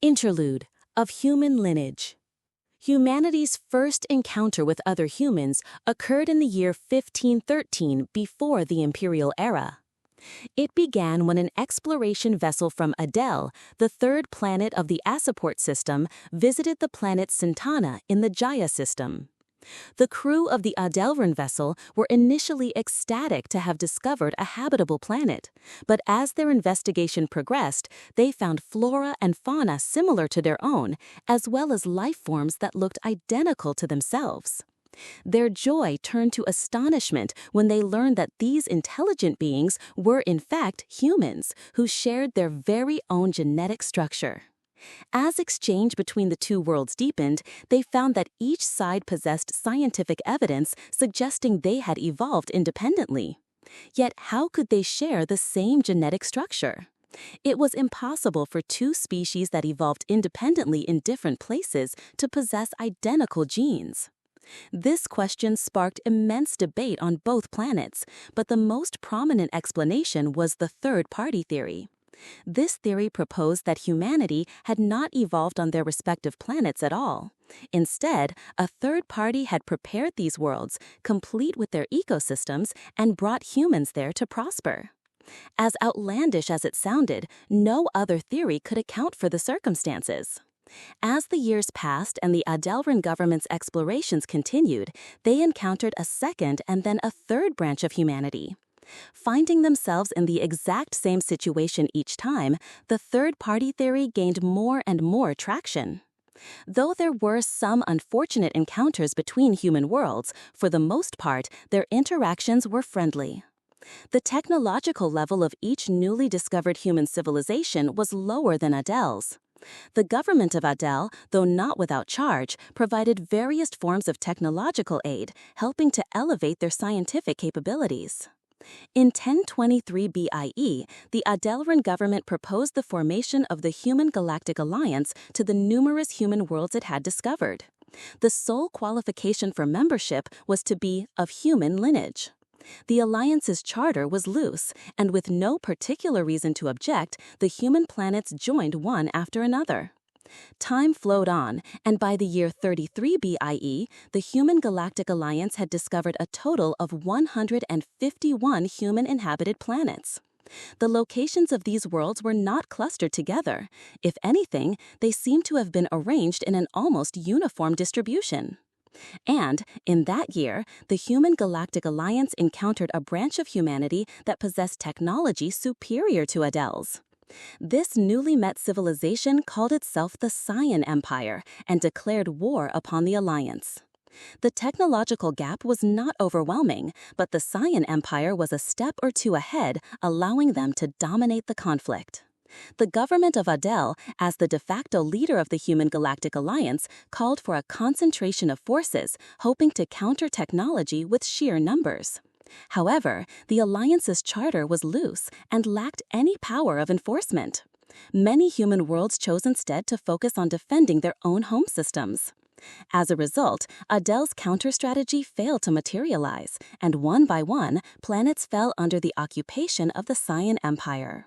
Interlude of human lineage. Humanity's first encounter with other humans occurred in the year 1513 before the Imperial era. It began when an exploration vessel from Adel, the third planet of the Assiport system, visited the planet Sintana in the Jaya system. The crew of the Adelran vessel were initially ecstatic to have discovered a habitable planet, but as their investigation progressed, they found flora and fauna similar to their own, as well as life forms that looked identical to themselves. Their joy turned to astonishment when they learned that these intelligent beings were in fact humans who shared their very own genetic structure. As exchange between the two worlds deepened, they found that each side possessed scientific evidence suggesting they had evolved independently. Yet how could they share the same genetic structure? It was impossible for two species that evolved independently in different places to possess identical genes. This question sparked immense debate on both planets, but the most prominent explanation was the third-party theory. This theory proposed that humanity had not evolved on their respective planets at all. Instead, a third party had prepared these worlds, complete with their ecosystems, and brought humans there to prosper. As outlandish as it sounded, no other theory could account for the circumstances. As the years passed and the Adelran government's explorations continued, they encountered a second and then a third branch of humanity. Finding themselves in the exact same situation each time, the third-party theory gained more and more traction. Though there were some unfortunate encounters between human worlds, for the most part, their interactions were friendly. The technological level of each newly discovered human civilization was lower than Adel's. The government of Adel, though not without charge, provided various forms of technological aid, helping to elevate their scientific capabilities. In 1023 BIE, the Adelran government proposed the formation of the Human Galactic Alliance to the numerous human worlds it had discovered. The sole qualification for membership was to be of human lineage. The alliance's charter was loose, and with no particular reason to object, the human planets joined one after another. Time flowed on, and by the year 33 BIE, the Human Galactic Alliance had discovered a total of 151 human-inhabited planets. The locations of these worlds were not clustered together. If anything, they seemed to have been arranged in an almost uniform distribution. And, in that year, the Human Galactic Alliance encountered a branch of humanity that possessed technology superior to Adel's. This newly met civilization called itself the Scion Empire and declared war upon the Alliance. The technological gap was not overwhelming, but the Scion Empire was a step or two ahead, allowing them to dominate the conflict. The government of Adel, as the de facto leader of the Human Galactic Alliance, called for a concentration of forces, hoping to counter technology with sheer numbers. However, the alliance's charter was loose and lacked any power of enforcement. Many human worlds chose instead to focus on defending their own home systems. As a result, Adel's counter-strategy failed to materialize, and one by one, planets fell under the occupation of the Scion Empire.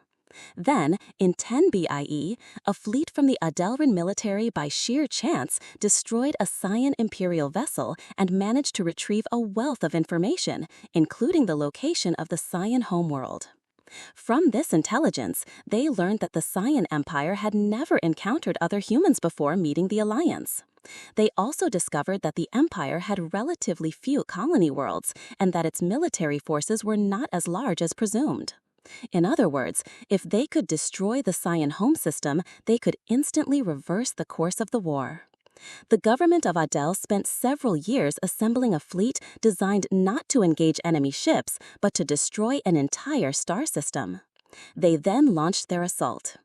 Then, in 10 BIE, a fleet from the Adelran military by sheer chance destroyed a Scion Imperial vessel and managed to retrieve a wealth of information, including the location of the Scion homeworld. From this intelligence, they learned that the Scion Empire had never encountered other humans before meeting the Alliance. They also discovered that the Empire had relatively few colony worlds and that its military forces were not as large as presumed. In other words, if they could destroy the Scion home system, they could instantly reverse the course of the war. The government of Adel spent several years assembling a fleet designed not to engage enemy ships, but to destroy an entire star system. They then launched their assault.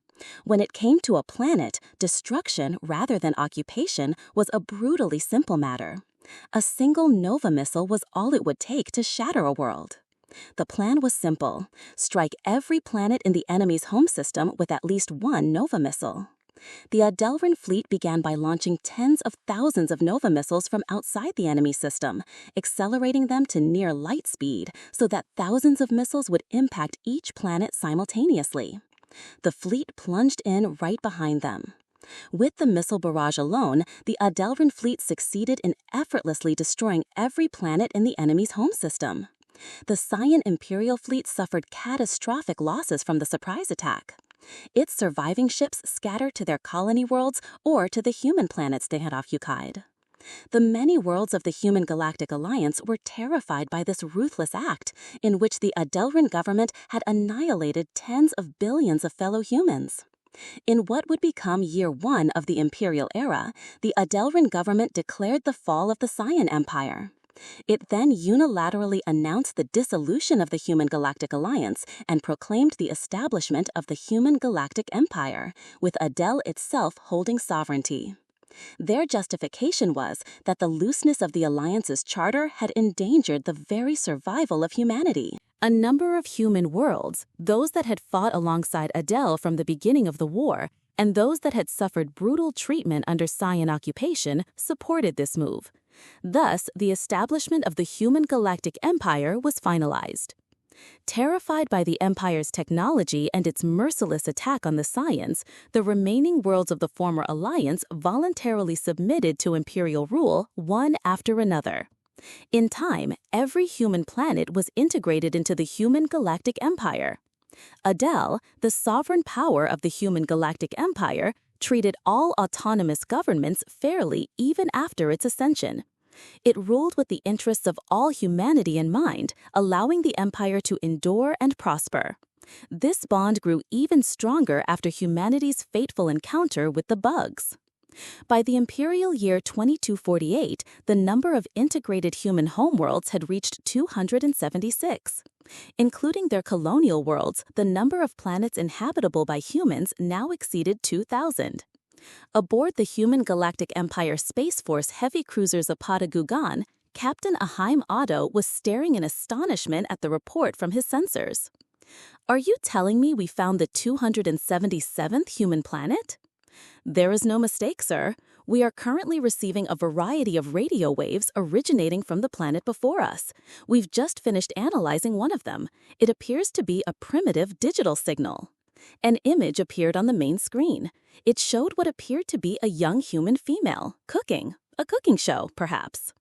When it came to a planet, destruction rather than occupation was a brutally simple matter. A single Nova missile was all it would take to shatter a world. The plan was simple: strike every planet in the enemy's home system with at least one Nova missile. The Adelran fleet began by launching tens of thousands of Nova missiles from outside the enemy system, accelerating them to near light speed so that thousands of missiles would impact each planet simultaneously. The fleet plunged in right behind them. With the missile barrage alone, the Adelran fleet succeeded in effortlessly destroying every planet in the enemy's home system. The Scion Imperial fleet suffered catastrophic losses from the surprise attack. Its surviving ships scattered to their colony worlds or to the human planets they had occupied. The many worlds of the Human Galactic Alliance were terrified by this ruthless act, in which the Adelran government had annihilated tens of billions of fellow humans. In what would become year one of the Imperial era, the Adelran government declared the fall of the Scion Empire. It then unilaterally announced the dissolution of the Human Galactic Alliance and proclaimed the establishment of the Human Galactic Empire, with Adel itself holding sovereignty. Their justification was that the looseness of the Alliance's charter had endangered the very survival of humanity. A number of human worlds, those that had fought alongside Adel from the beginning of the war, and those that had suffered brutal treatment under Scion occupation, supported this move. Thus, the establishment of the Human Galactic Empire was finalized. Terrified by the Empire's technology and its merciless attack on the Scions, the remaining worlds of the former alliance voluntarily submitted to Imperial rule one after another. In time, every human planet was integrated into the Human Galactic Empire. Adel, the sovereign power of the Human Galactic Empire, treated all autonomous governments fairly even after its ascension. It ruled with the interests of all humanity in mind, allowing the empire to endure and prosper. This bond grew even stronger after humanity's fateful encounter with the bugs. By the imperial year 2248, the number of integrated human homeworlds had reached 276. Including their colonial worlds, the number of planets inhabitable by humans now exceeded 2,000. Aboard the Human Galactic Empire Space Force heavy cruiser Zapata Gugan, Captain Ahaim Otto was staring in astonishment at the report from his sensors. "Are you telling me we found the 277th human planet?" "There is no mistake, sir. We are currently receiving a variety of radio waves originating from the planet before us. We've just finished analyzing one of them. It appears to be a primitive digital signal." An image appeared on the main screen. It showed what appeared to be a young human female, cooking. A cooking show, perhaps.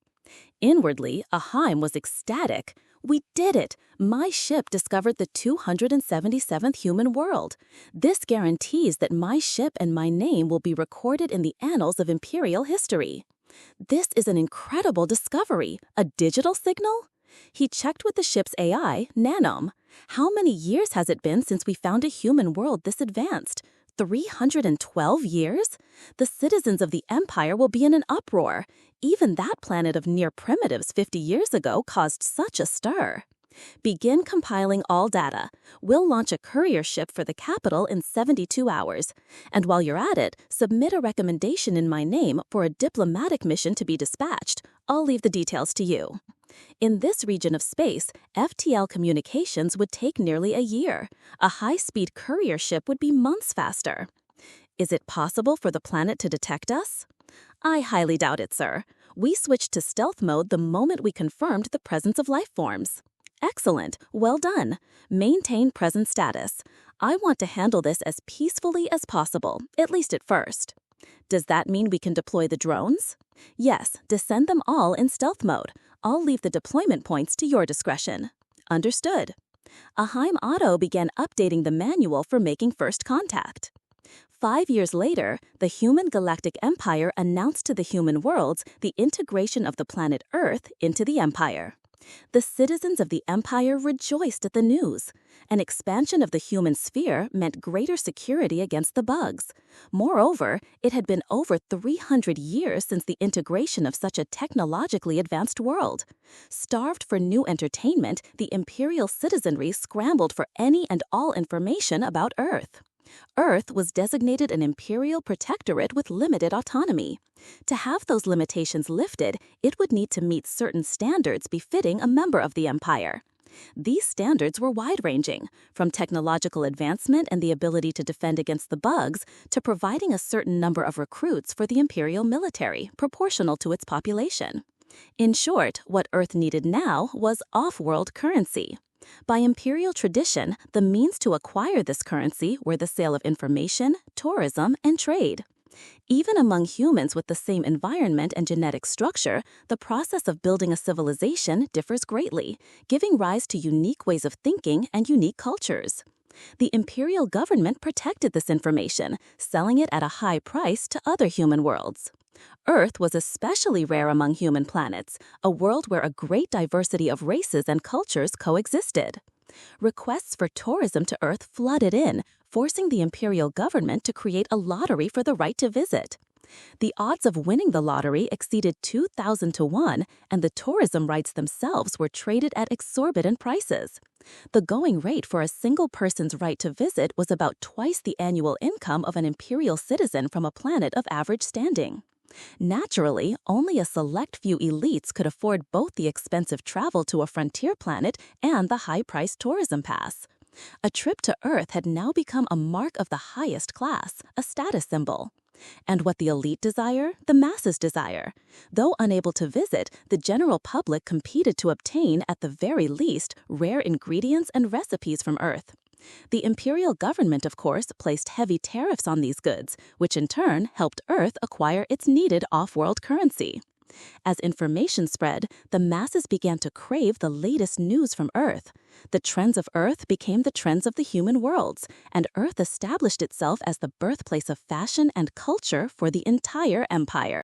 Inwardly, Ahaim was ecstatic. "We did it! My ship discovered the 277th human world. This guarantees that my ship and my name will be recorded in the annals of Imperial history. This is an incredible discovery. A digital signal?" He checked with the ship's AI, Nanome. "How many years has it been since we found a human world this advanced? 312 years? The citizens of the Empire will be in an uproar. Even that planet of near primitives 50 years ago caused such a stir." "Begin compiling all data. We'll launch a courier ship for the capital in 72 hours. And while you're at it, submit a recommendation in my name for a diplomatic mission to be dispatched. I'll leave the details to you." In this region of space, FTL communications would take nearly a year. A high-speed courier ship would be months faster. "Is it possible for the planet to detect us?" "I highly doubt it, sir. We switched to stealth mode the moment we confirmed the presence of life forms." "Excellent. Well done. Maintain present status. I want to handle this as peacefully as possible, at least at first." "Does that mean we can deploy the drones?" "Yes, descend them all in stealth mode. I'll leave the deployment points to your discretion." "Understood." Ahaim Otto began updating the manual for making first contact. 5 years later, the Human Galactic Empire announced to the human worlds the integration of the planet Earth into the Empire. The citizens of the Empire rejoiced at the news. An expansion of the human sphere meant greater security against the bugs. Moreover, it had been over 300 years since the integration of such a technologically advanced world. Starved for new entertainment, the Imperial citizenry scrambled for any and all information about Earth. Earth was designated an imperial protectorate with limited autonomy. To have those limitations lifted, it would need to meet certain standards befitting a member of the empire. These standards were wide-ranging, from technological advancement and the ability to defend against the bugs to providing a certain number of recruits for the imperial military, proportional to its population. In short, what Earth needed now was off-world currency. By imperial tradition, the means to acquire this currency were the sale of information, tourism, and trade. Even among humans with the same environment and genetic structure, the process of building a civilization differs greatly, giving rise to unique ways of thinking and unique cultures. The imperial government protected this information, selling it at a high price to other human worlds. Earth was especially rare among human planets, a world where a great diversity of races and cultures coexisted. Requests for tourism to Earth flooded in, forcing the imperial government to create a lottery for the right to visit. The odds of winning the lottery exceeded 2,000 to 1, and the tourism rights themselves were traded at exorbitant prices. The going rate for a single person's right to visit was about twice the annual income of an imperial citizen from a planet of average standing. Naturally, only a select few elites could afford both the expensive travel to a frontier planet and the high-priced tourism pass. A trip to Earth had now become a mark of the highest class, a status symbol. And what the elite desire, the masses desire. Though unable to visit, the general public competed to obtain, at the very least, rare ingredients and recipes from Earth. The imperial government, of course, placed heavy tariffs on these goods, which in turn helped Earth acquire its needed off-world currency. As information spread, the masses began to crave the latest news from Earth. The trends of Earth became the trends of the human worlds, and Earth established itself as the birthplace of fashion and culture for the entire empire.